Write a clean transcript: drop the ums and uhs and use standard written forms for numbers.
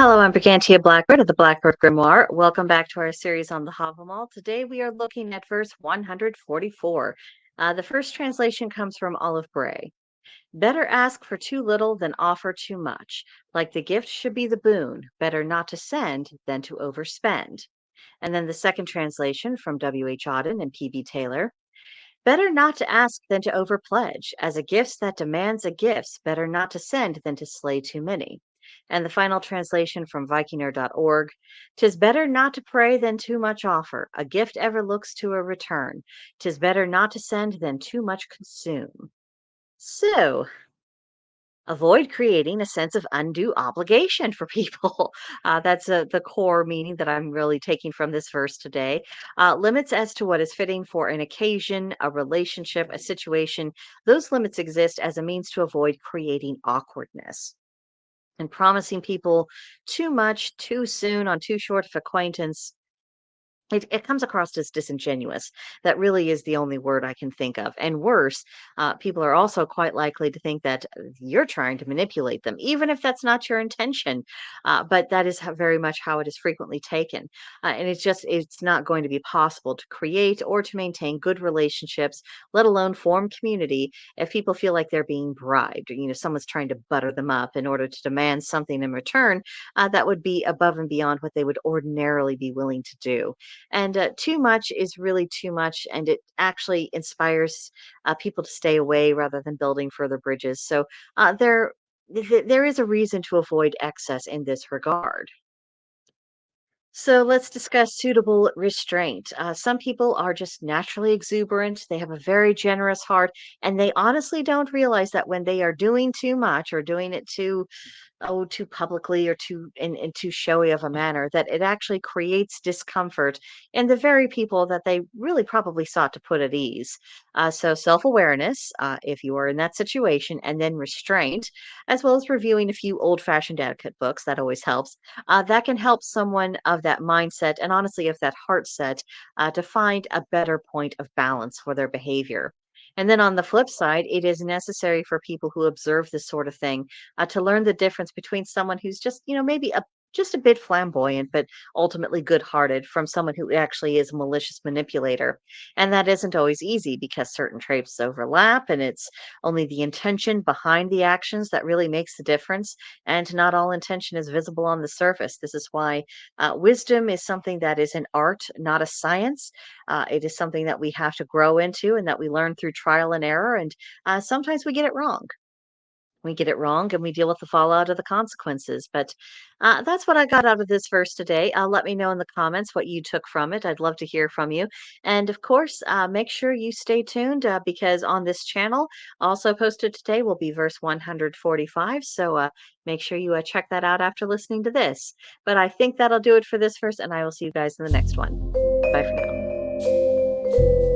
Hello, I'm Brigantia Blackbird of the Blackbird Grimoire. Welcome back to our series on the Havamal. Today we are looking at verse 144. The first translation comes from Olive Bray. Better ask for too little than offer too much. Like the gift should be the boon, better not to send than to overspend. And then the second translation from W.H. Auden and P.B. Taylor. Better not to ask than to overpledge. As a gift that demands a gift, better not to send than to slay too many. And the final translation from Vikinger.org. Tis better not to pray than too much offer. A gift ever looks to a return. Tis better not to send than too much consume. So, avoid creating a sense of undue obligation for people. That's the core meaning that I'm really taking from this verse today. Limits as to what is fitting for an occasion, a relationship, a situation, those limits exist as a means to avoid creating awkwardness. And promising people too much too soon on too short of acquaintance, it comes across as disingenuous. That really is the only word I can think of. And worse, people are also quite likely to think that you're trying to manipulate them, even if that's not your intention. But that is very much how it is frequently taken. And it's not going to be possible to create or to maintain good relationships, let alone form community, if people feel like they're being bribed. Or, someone's trying to butter them up in order to demand something in return that would be above and beyond what they would ordinarily be willing to do. And too much is really too much, and it actually inspires people to stay away rather than building further bridges. So there is a reason to avoid excess in this regard. So let's discuss suitable restraint. Some people are just naturally exuberant. They have a very generous heart, and they honestly don't realize that when they are doing too much or doing it too publicly or in too showy of a manner, that it actually creates discomfort in the very people that they really probably sought to put at ease. So self-awareness, if you are in that situation, and then restraint, as well as reviewing a few old-fashioned etiquette books, that always helps. That can help someone of that mindset and honestly of that heart set to find a better point of balance for their behavior. And then on the flip side, it is necessary for people who observe this sort of thing to learn the difference between someone who's just, maybe just a bit flamboyant, but ultimately good-hearted, from someone who actually is a malicious manipulator. And that isn't always easy because certain traits overlap, and it's only the intention behind the actions that really makes the difference. And not all intention is visible on the surface. This is why wisdom is something that is an art, not a science. It is something that we have to grow into and that we learn through trial and error. And sometimes we get it wrong. We get it wrong and we deal with the fallout of the consequences. But that's what I got out of this verse today. Let me know in the comments what you took from it. I'd love to hear from you. And of course, make sure you stay tuned because on this channel, also posted today, will be verse 145. So make sure you check that out after listening to this. But I think that'll do it for this verse, and I will see you guys in the next one. Bye for now.